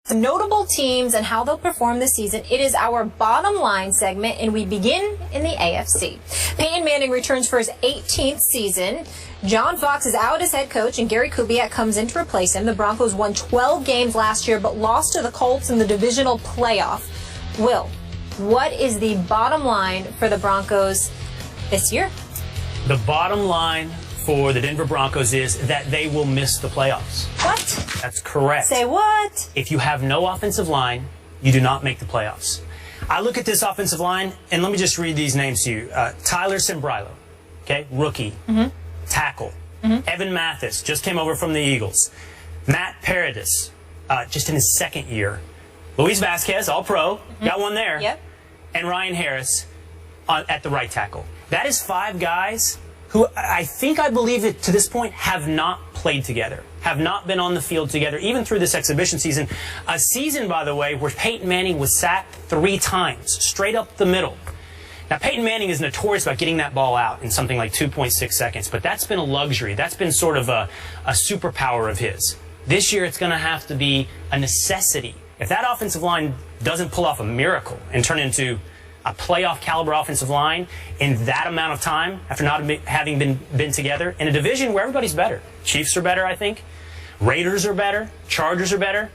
Notable teams and how they'll perform this season. It is our bottom line segment, and we begin in the AFC. Peyton Manning returns for his 18th season. John Fox is out as head coach, and Gary Kubiak comes in to replace him. The Broncos won 12 games last year, but lost to the Colts in the divisional playoff. Will, what is the bottom line for the Broncos this year? The bottom line for the Denver Broncos is that they will miss the playoffs. What? That's correct. Say what? If you have no offensive line, you do not make the playoffs. I look at this offensive line, and let me just read these names to you. Tyler Sembrilo, okay, rookie, tackle. Evan Mathis just came over from the Eagles. Matt Paradis, just in his second year. Luis Vasquez, all-pro, got one there. Yep. And Ryan Harris at the right tackle. That is 5 guys who I believe that to this point have not played together, have not been on the field together, even through this exhibition season. A season, by the way, where Peyton Manning was sacked 3 times, straight up the middle. Now, Peyton Manning is notorious about getting that ball out in something like 2.6 seconds, but that's been a luxury. That's been sort of a superpower of his. This year, it's going to have to be a necessity. If that offensive line doesn't pull off a miracle and turn into a playoff caliber offensive line in that amount of time after not having been together in a division where everybody's better. Chiefs are better, I think. Raiders are better. Chargers are better.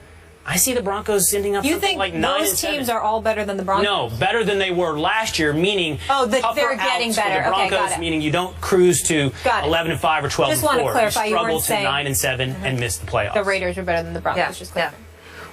I see the Broncos ending up something like 9 and 7. You think those teams are all better than the Broncos? No, better than they were last year, meaning they're getting better. The Broncos, okay, got it. Meaning you don't cruise to 11 and 5 or 12 just and 4. Want to clarify, you struggle weren't to saying 9 and 7 and miss the playoffs. The Raiders are better than the Broncos. Just clear.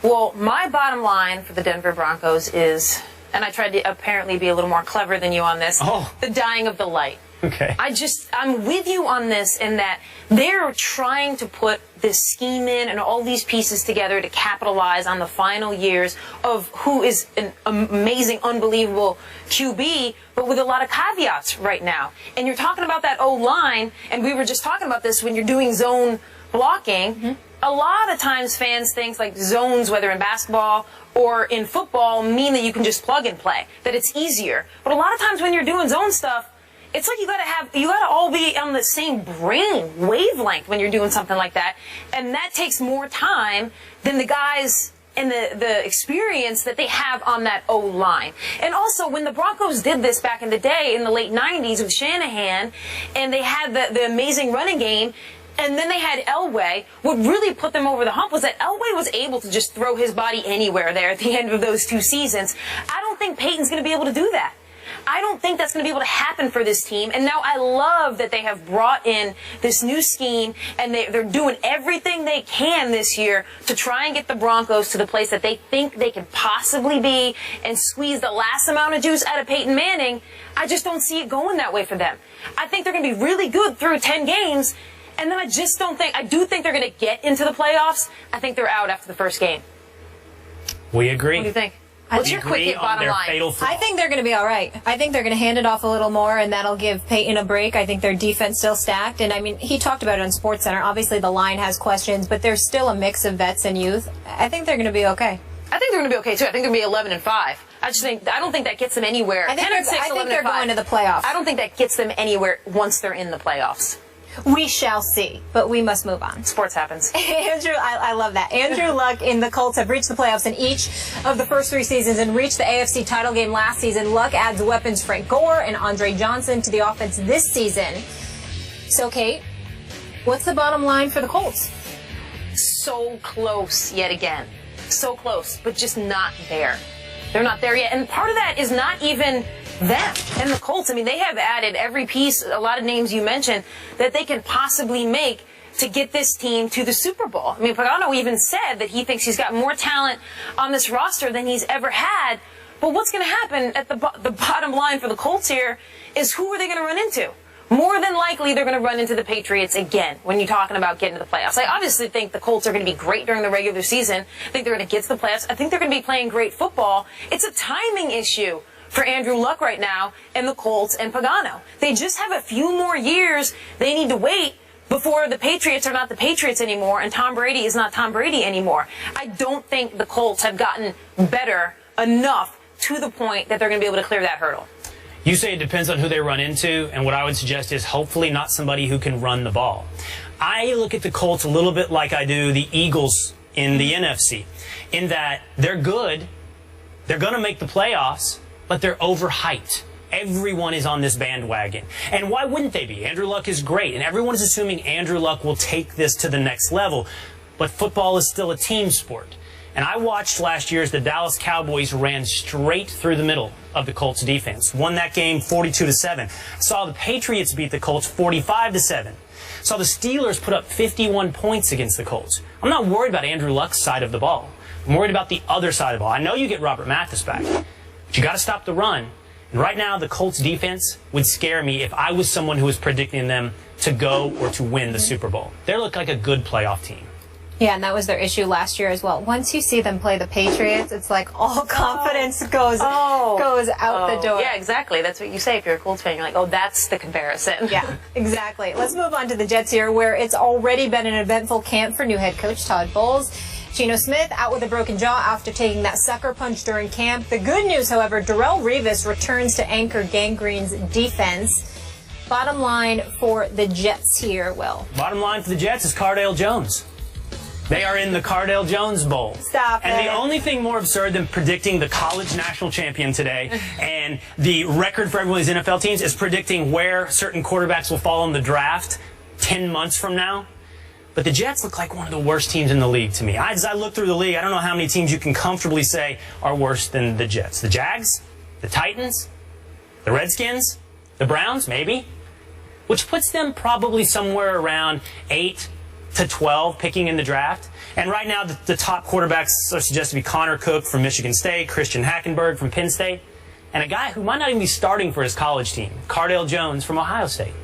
Well, my bottom line for the Denver Broncos is, and I tried to apparently be a little more clever than you on this, the dying of the light. Okay. I'm with you on this in that they're trying to put this scheme in and all these pieces together to capitalize on the final years of who is an amazing, unbelievable QB, but with a lot of caveats right now. And you're talking about that O-line, and we were just talking about this when you're doing zone blocking. A lot of times fans think like zones, whether in basketball or in football, mean that you can just plug and play, that it's easier. But a lot of times when you're doing zone stuff, it's like you gotta all be on the same brain wavelength when you're doing something like that. And that takes more time than the guys and the experience that they have on that O-line. And also, when the Broncos did this back in the day, in the late 90s with Shanahan, and they had the amazing running game, and then they had Elway, what really put them over the hump was that Elway was able to just throw his body anywhere there at the end of those 2 seasons. I don't think Peyton's going to be able to do that. I don't think that's going to be able to happen for this team. And now I love that they have brought in this new scheme, and they're doing everything they can this year to try and get the Broncos to the place that they think they can possibly be and squeeze the last amount of juice out of Peyton Manning. I just don't see it going that way for them. I think they're going to be really good through 10 games. And then I do think they're going to get into the playoffs. I think they're out after the first game. We agree. What do you think? What's your quick hit bottom line? I think they're going to be all right. I think they're going to hand it off a little more, and that'll give Peyton a break. I think their defense still stacked. And, I mean, he talked about it on SportsCenter. Obviously, the line has questions, but there's still a mix of vets and youth. I think they're going to be okay. I think they're going to be okay, too. I think they're going to be 11 and 5. I don't think that gets them anywhere. I think they're going to the playoffs. I don't think that gets them anywhere once they're in the playoffs. We shall see, but we must move on. Sports happens. Andrew, I love that. Andrew Luck and the Colts have reached the playoffs in each of the first 3 seasons and reached the AFC title game last season. Luck adds weapons Frank Gore and Andre Johnson to the offense this season. So, Kate, what's the bottom line for the Colts? So close yet again. So close, but just not there. They're not there yet. And part of that is not even them and the Colts. I mean, they have added every piece, a lot of names you mentioned, that they can possibly make to get this team to the Super Bowl. I mean, Pagano even said that he thinks he's got more talent on this roster than he's ever had. But what's going to happen at the bottom line for the Colts here is who are they going to run into? More than likely, they're going to run into the Patriots again when you're talking about getting to the playoffs. I obviously think the Colts are going to be great during the regular season. I think they're going to get to the playoffs. I think they're going to be playing great football. It's a timing issue for Andrew Luck right now and the Colts and Pagano. They just have a few more years they need to wait before the Patriots are not the Patriots anymore and Tom Brady is not Tom Brady anymore. I don't think the Colts have gotten better enough to the point that they're going to be able to clear that hurdle. You say it depends on who they run into, and what I would suggest is hopefully not somebody who can run the ball. I look at the Colts a little bit like I do the Eagles in the NFC, in that they're good, they're going to make the playoffs, but they're overhyped. Everyone is on this bandwagon. And why wouldn't they be? Andrew Luck is great, and everyone is assuming Andrew Luck will take this to the next level. But football is still a team sport. And I watched last year as the Dallas Cowboys ran straight through the middle of the Colts defense. Won that game 42-7. Saw the Patriots beat the Colts 45-7. Saw the Steelers put up 51 points against the Colts. I'm not worried about Andrew Luck's side of the ball. I'm worried about the other side of the ball. I know you get Robert Mathis back, but you got to stop the run. And right now, the Colts defense would scare me if I was someone who was predicting them to go or to win the Super Bowl. They look like a good playoff team. Yeah, and that was their issue last year as well. Once you see them play the Patriots, it's like all confidence goes out the door. Yeah, exactly. That's what you say if you're a Colts fan. You're like, oh, that's the comparison. Yeah, exactly. Let's move on to the Jets here, where it's already been an eventful camp for new head coach Todd Bowles. Geno Smith out with a broken jaw after taking that sucker punch during camp. The good news, however, Darrelle Revis returns to anchor Gang Green's defense. Bottom line for the Jets here, Will. Bottom line for the Jets is Cardale Jones. They are in the Cardale Jones Bowl. Stop And it. the only thing more absurd than predicting the college national champion today and the record for every one of these NFL teams is predicting where certain quarterbacks will fall in the draft 10 months from now. But the Jets look like one of the worst teams in the league to me. As I look through the league, I don't know how many teams you can comfortably say are worse than the Jets. The Jags, the Titans, the Redskins, the Browns, maybe, which puts them probably somewhere around 8 to 12 picking in the draft. And right now, the top quarterbacks are suggested to be Connor Cook from Michigan State, Christian Hackenberg from Penn State, and a guy who might not even be starting for his college team, Cardale Jones from Ohio State.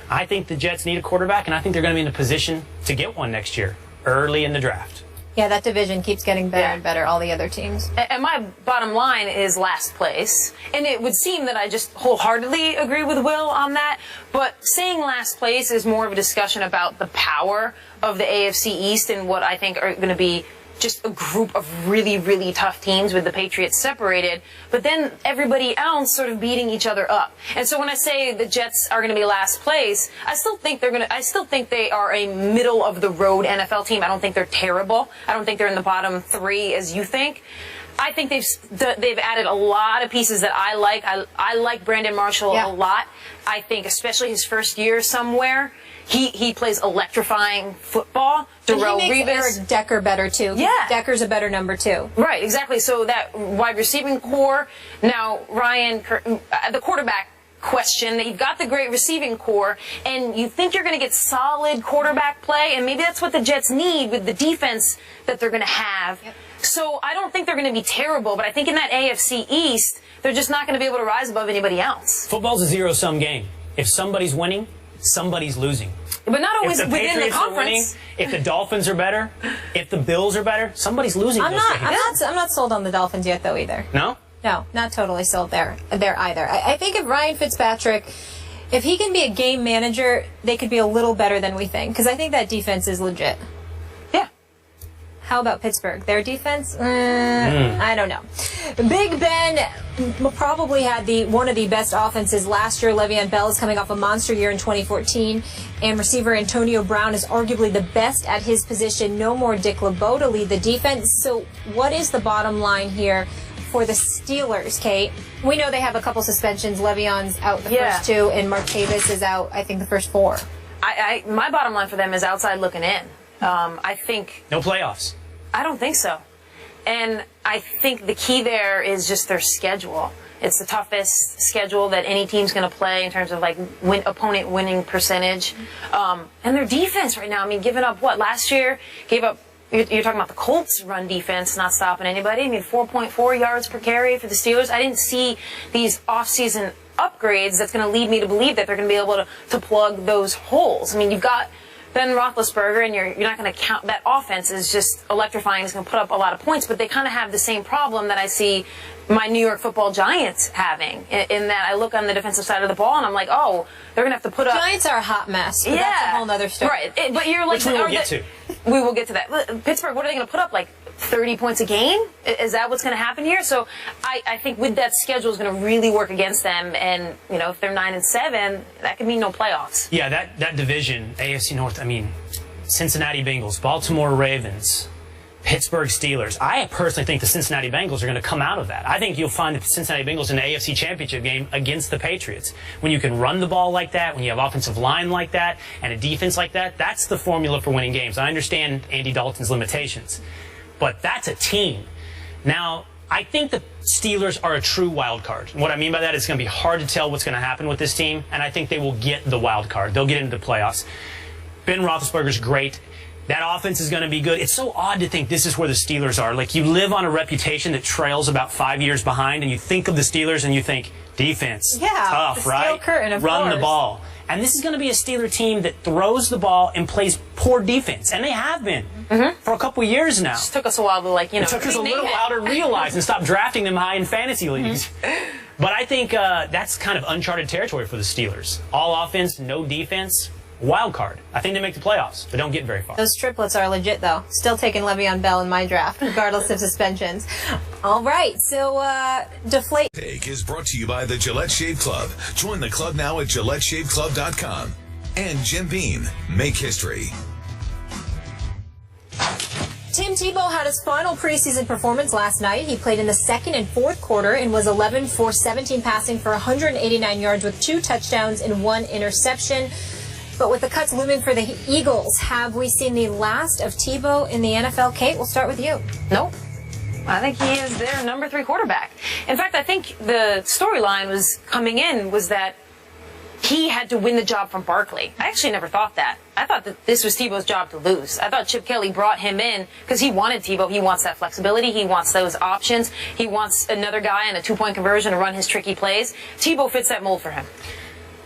I think the Jets need a quarterback, and I think they're going to be in a position to get one next year, early in the draft. Yeah, that division keeps getting better and better, all the other teams. And my bottom line is last place. And it would seem that I just wholeheartedly agree with Will on that. But saying last place is more of a discussion about the power of the AFC East and what I think are going to be just a group of really, really tough teams with the Patriots separated, but then everybody else sort of beating each other up. And so when I say the Jets are going to be last place, I still think they are a middle of the road NFL team. I don't think they're terrible. I don't think they're in the bottom three as you think. I think they've added a lot of pieces that I like. I like Brandon Marshall a lot. I think especially his first year somewhere, he plays electrifying football. Darrelle Revis, Eric Decker better too. Yeah, Decker's a better number 2. Right, exactly. So that wide receiving core. Now Ryan, the quarterback question. You've got the great receiving core, and you think you're going to get solid quarterback play, and maybe that's what the Jets need with the defense that they're going to have. Yep. So I don't think they're going to be terrible, but I think in that AFC East, they're just not going to be able to rise above anybody else. Football's a zero-sum game. If somebody's winning, somebody's losing. But not always if the within Patriots the conference. Are winning, if the Dolphins are better, if the Bills are better, somebody's losing. I'm not sold on the Dolphins yet, though, either. No? No, not totally sold there either. I think if Ryan Fitzpatrick, if he can be a game manager, they could be a little better than we think, because I think that defense is legit. Yeah. How about Pittsburgh? Their defense? I don't know. Big Ben probably had one of the best offenses last year. Le'Veon Bell is coming off a monster year in 2014, and receiver Antonio Brown is arguably the best at his position. No more Dick LeBeau to lead the defense. So what is the bottom line here for the Steelers, Kate? We know they have a couple suspensions. Le'Veon's out the first 2, and Martavis is out, I think, the first 4. My bottom line for them is outside looking in. I think... No playoffs. I don't think so. And I think the key there is just their schedule. It's the toughest schedule that any team's going to play in terms of like opponent winning percentage. And their defense right now, I mean, giving up what? Last year, gave up... You're talking about the Colts' run defense not stopping anybody. I mean, 4.4 yards per carry for the Steelers. I didn't see these offseason upgrades that's going to lead me to believe that they're going to be able to plug those holes. I mean, you've got Ben Roethlisberger, and you're not going to count that offense is just electrifying. It's going to put up a lot of points, but they kind of have the same problem that I see my New York Football Giants having, in that I look on the defensive side of the ball and I'm like, oh, they're going to have to put up... Giants are a hot mess. But that's a whole other story. Right, but you're like... Which we will get to. We will get to that. Pittsburgh, what are they going to put up, like 30 points a game? Is that what's going to happen here? So I think with that schedule is going to really work against them, and you know, if they're 9-7, that could mean no playoffs. Yeah, that division, AFC North, I mean, Cincinnati Bengals, Baltimore Ravens, Pittsburgh Steelers. I personally think the Cincinnati Bengals are going to come out of that. I think you'll find the Cincinnati Bengals in the AFC Championship game against the Patriots. When you can run the ball like that, when you have offensive line like that, and a defense like that, that's the formula for winning games. I understand Andy Dalton's limitations, but that's a team. Now, I think the Steelers are a true wild card. What I mean by that is it's going to be hard to tell what's going to happen with this team, and I think they will get the wild card. They'll get into the playoffs. Ben Roethlisberger's great. That offense is going to be good. It's so odd to think this is where the Steelers are. Like, you live on a reputation that trails about 5 years behind, and you think of the Steelers and you think, defense, tough, the right? steel curtain, of Run course. the ball. And this is going to be a Steeler team that throws the ball and plays poor defense. And they have been for a couple years now. It took us a while to, It took us a little while to realize and stop drafting them high in fantasy leagues. But I think that's kind of uncharted territory for the Steelers. All offense, no defense. Wild card. I think they make the playoffs, but don't get very far. Those triplets are legit, though. Still taking Le'Veon Bell in my draft, regardless of suspensions. All right, so deflate. Take is brought to you by the Gillette Shave Club. Join the club now at GilletteShaveClub.com. And Jim Beam. Make history. Tim Tebow had his final preseason performance last night. He played in the second and fourth quarter and was 11 for 17 passing for 189 yards with 2 touchdowns and 1 interception. But with the cuts looming for the Eagles, have we seen the last of Tebow in the NFL? Kate, we'll start with you. Nope. I think he is their number 3 quarterback. In fact, I think the storyline was coming in was that he had to win the job from Barkley. I actually never thought that. I thought that this was Tebow's job to lose. I thought Chip Kelly brought him in because he wanted Tebow. He wants that flexibility. He wants those options. He wants another guy in a 2-point conversion to run his tricky plays. Tebow fits that mold for him.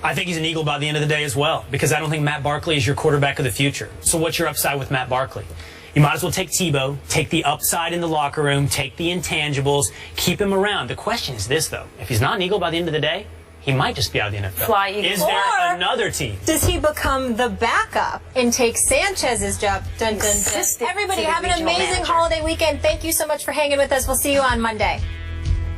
I think he's an Eagle by the end of the day as well, because I don't think Matt Barkley is your quarterback of the future. So what's your upside with Matt Barkley? You might as well take Tebow, take the upside in the locker room, take the intangibles, keep him around. The question is this, though. If he's not an Eagle by the end of the day, he might just be out of the NFL. Fly Eagle. Is there another team? Does he become the backup and take Sanchez's job? Dun, dun, dun. Assistant Everybody to the have an regional amazing manager. holiday weekend. Thank you so much for hanging with us. We'll see you on Monday.